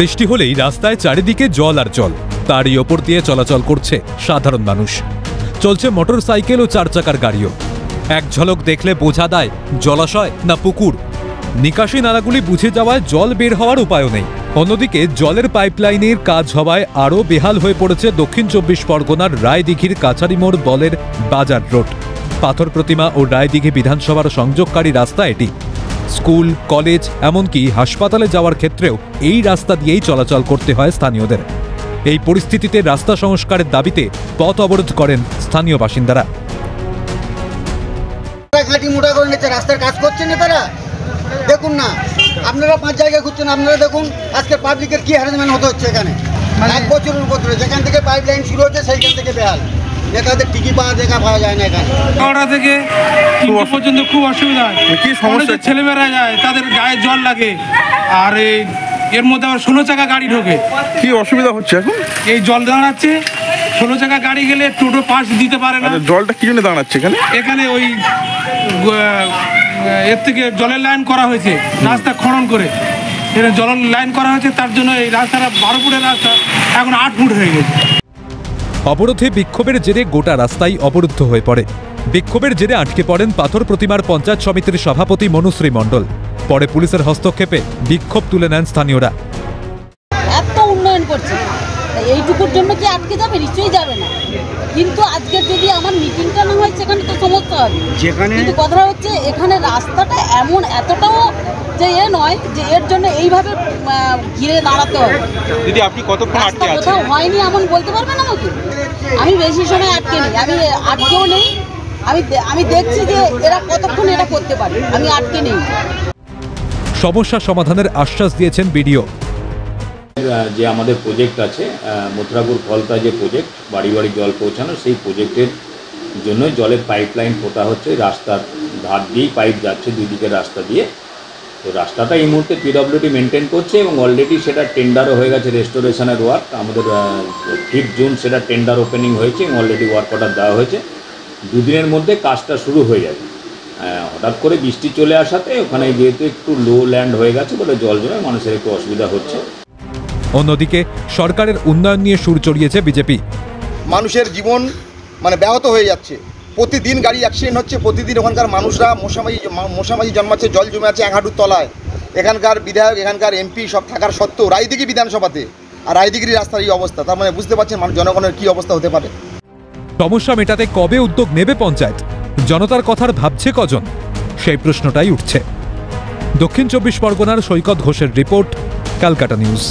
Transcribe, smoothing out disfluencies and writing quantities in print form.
বৃষ্টি হলেই রাস্তায় চারিদিকে জল আর জল, তারই ওপর দিয়ে চলাচল করছে সাধারণ মানুষ। চলছে মোটরসাইকেল ও চার চাকার গাড়িও। এক ঝলক দেখলে বোঝা দেয় জলাশয় না পুকুর। নিকাশি নালাগুলি বুঝে যাওয়ায় জল বের হওয়ার উপায়ও নেই। অন্যদিকে জলের পাইপলাইনের কাজ হওয়ায় আরও বেহাল হয়ে পড়েছে দক্ষিণ ২৪ পরগনার রায়দিঘির কাছারিমোড় বলের বাজার রোড। পাথর প্রতিমা ও রায়দিঘি বিধানসভার সংযোগকারী রাস্তা এটি। স্কুল, কলেজ, এমনকি হাসপাতালে যাওয়ার ক্ষেত্রেও এই রাস্তা দিয়েই চলাচল করতে হয় স্থানীয়দের। এই পরিস্থিতিতে রাস্তা সংস্কারের দাবিতে পথ অবরোধ করেন স্থানীয় বাসিন্দারা। রাস্তার কাজ করছেন না তারা, দেখুন না আপনারা 5 জায়গায় ঘুরছেন, আপনারা দেখুন আজকে পাবলিকের কি হ্যারাসমেন্ট হতে হচ্ছে এখানে। 1 বছরের উপর ধরে যেখান থেকে পাইপ লাইন শুরু হচ্ছে সেইখান থেকে বেহাল, নেতাদের টিকি পাওয়া যায় না এখানে। কটা থেকে 3 পর্যন্ত খুব অসুবিধা হয়। কি সমস্যা? ছেলেমেয়েরা যায়, তাদের গায়ে জল লাগে, আর এর মধ্যে আবার 16 চাকা গাড়ি ঢোকে। কি অসুবিধা হচ্ছে এখন? এই জল দাঁড়াচ্ছে, 16 চাকা গাড়ি গেলে টোটো পাস দিতে পারে না। জলটা কি জন্য দাঁড়াচ্ছে এখানে? এখানে ওই এর থেকে জলের লাইন করা হয়েছে, রাস্তা খনন করে এখানে জলের লাইন করা হয়েছে, তার জন্য এই রাস্তাটা 12 ফুটের রাস্তা এখন 8 ফুট হয়ে গেছে। অবরোধে বিক্ষোভের জেরে গোটা রাস্তাই অবরুদ্ধ হয়ে পড়ে। বিক্ষোভের জেরে আটকে পড়েন পাথর প্রতিমার পঞ্চায়েত সমিতির সভাপতি মনুশ্রী মণ্ডল। পরে পুলিশের হস্তক্ষেপে বিক্ষোভ তুলে নেন স্থানীয়রা। এত উন্নয়ন করছে, এইটুকুর জন্য কি আটকে যাবে? নিশ্চয়ই যাবে না। কিন্তু আজকে যদি আমার মিটিংটা না হয় সেখানে তো সমস্যা হবে। কিন্তু কথা হচ্ছে এখানে রাস্তাটা এমন এতটাও যে নয় যে এর জন্য এইভাবে ঘিরে দাঁড়াতে হবে। দিদি আপনি কতক্ষণ আটকে আছেন? কোথাও হয়নি এমন বলতে পারবেন আমাকে? আমি বেশি সময় আটকে নেই, আমি আটকেও নেই। আমি দেখছি যে এরা কতক্ষণ এটা করতে পারে, আমি আটকে নেই। সমস্যা সমাধানের আশ্বাস দিয়েছেন বিডিও। যে আমাদের প্রজেক্ট আছে মথুরাপুর ফলতা, যে প্রজেক্ট বাড়ি বাড়ি জল পৌঁছানো, সেই প্রজেক্টের জন্য জলের পাইপলাইন পোতা হচ্ছে। রাস্তার ধার দিয়েই পাইপ যাচ্ছে, দুদিকের রাস্তা দিয়ে। তো রাস্তাটা এই মুহূর্তে পিডব্লিউডি মেনটেন করছে এবং অলরেডি সেটা টেন্ডারও হয়ে গেছে, রেস্টোরেশনের ওয়ার্ক। আমাদের 5 জুন সেটা টেন্ডার ওপেনিং হয়েছে এবং অলরেডি ওয়ার্ক অর্ডার দেওয়া হয়েছে। 2 দিনের মধ্যে কাজটা শুরু হয়ে যাবে। হঠাৎ করে বৃষ্টি চলে আসাতে ওখানে যেহেতু একটু লো ল্যান্ড হয়ে গেছে বলে জল জমে মানুষের একটু অসুবিধা হচ্ছে। অন্যদিকে সরকারের উন্নয়ন নিয়ে সুর চড়িয়েছে বিজেপি। মানুষের জীবন ব্যাহত হয়ে যাচ্ছে, প্রতিদিন গাড়ি অ্যাক্সিডেন্ট হচ্ছে, প্রতিদিন ওখানকার মানুষরা মশামাছি জন্মাচ্ছে, জল জমে আছে 1 হাঁটুর তলায়। এখানকার বিধায়ক, এখানকার এমপি সব থাকার সত্ত্বেও রায়দিঘি বিধানসভাতে আর রায়দিঘির রাস্তার এই অবস্থা, তার মানে বুঝতে পারছেন জনগণের কি অবস্থা হতে পারে। সমস্যা মেটাতে কবে উদ্যোগ নেবে পঞ্চায়েত? জনতার কথার ভাবছে কজন? সেই প্রশ্নটাই উঠছে। দক্ষিণ 24 পরগনার সৈকত ঘোষের রিপোর্ট, ক্যালকাটা নিউজ।